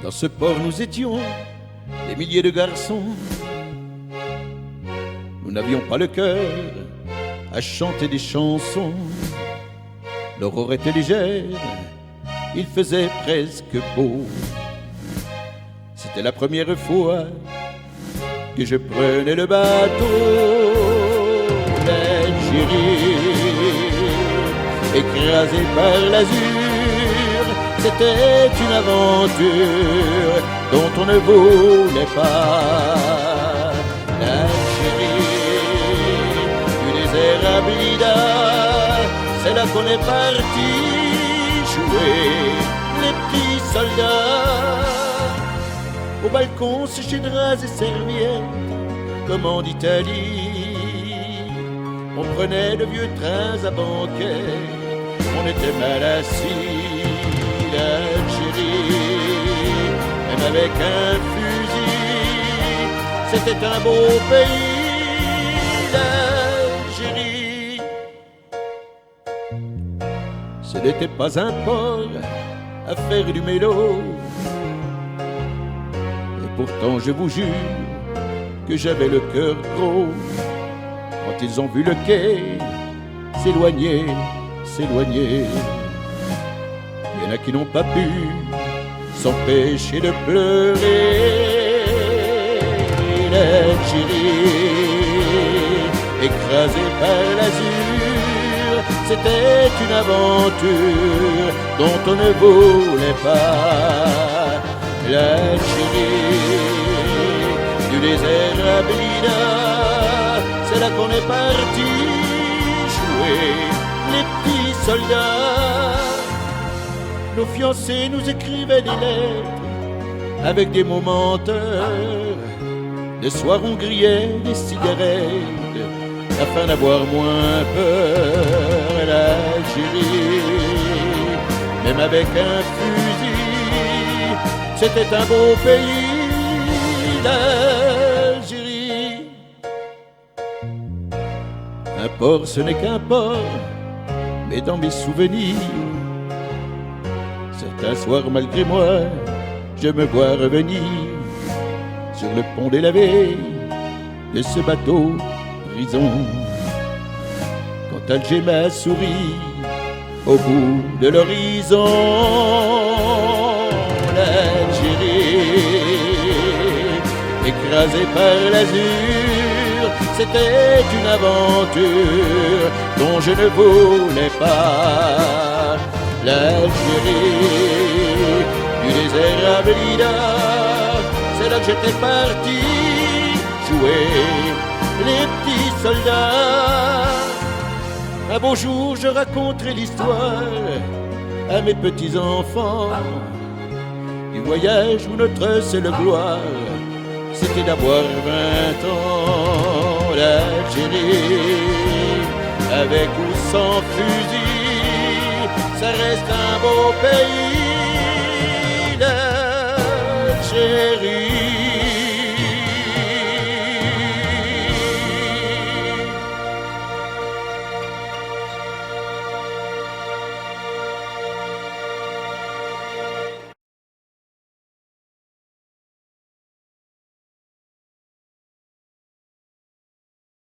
Dans ce port nous étions des milliers de garçons. Nous n'avions pas le cœur à chanter des chansons. L'aurore était légère, il faisait presque beau. C'était la première fois que je prenais le bateau. L'Algérie, écrasée par l'azur, c'était une aventure dont on ne voulait pas. L'Algérie, du désert à Blida, c'est là qu'on est parti jouer les petits soldats. Au balcon, séché draps et serviettes, comme en Italie. On prenait de vieux trains à banquet, on était mal assis. L'Algérie, même avec un fusil, c'était un beau pays. L'Algérie, ce n'était pas un port à faire du mélo. Pourtant je vous jure que j'avais le cœur gros quand ils ont vu le quai s'éloigner, s'éloigner. Il y en a qui n'ont pas pu s'empêcher de pleurer. L'Algérie, écrasée par l'azur, c'était une aventure dont on ne voulait pas. L'Algérie, du désert à Blida, c'est là qu'on est parti jouer les petits soldats. Nos fiancés nous écrivaient des lettres avec des mots menteurs. Le soir on grillait des cigarettes afin d'avoir moins peur. L'Algérie, même avec un fusil, c'était un beau pays. L'Algérie, un port ce n'est qu'un port, mais dans mes souvenirs, certains soirs malgré moi, je me vois revenir sur le pont délavé de ce bateau prison. Quand Alger m'a souri au bout de l'horizon. L'Algérie, écrasée par l'azur, c'était une aventure dont je ne voulais pas. L'Algérie, du désert à Blida, c'est là que j'étais parti jouer les petits soldats. Un beau jour je raconterai l'histoire à mes petits-enfants du voyage où notre seule gloire c'était d'avoir 20 ans. L'Algérie, avec ou sans fusil, ça reste un beau pays. L'Algérie.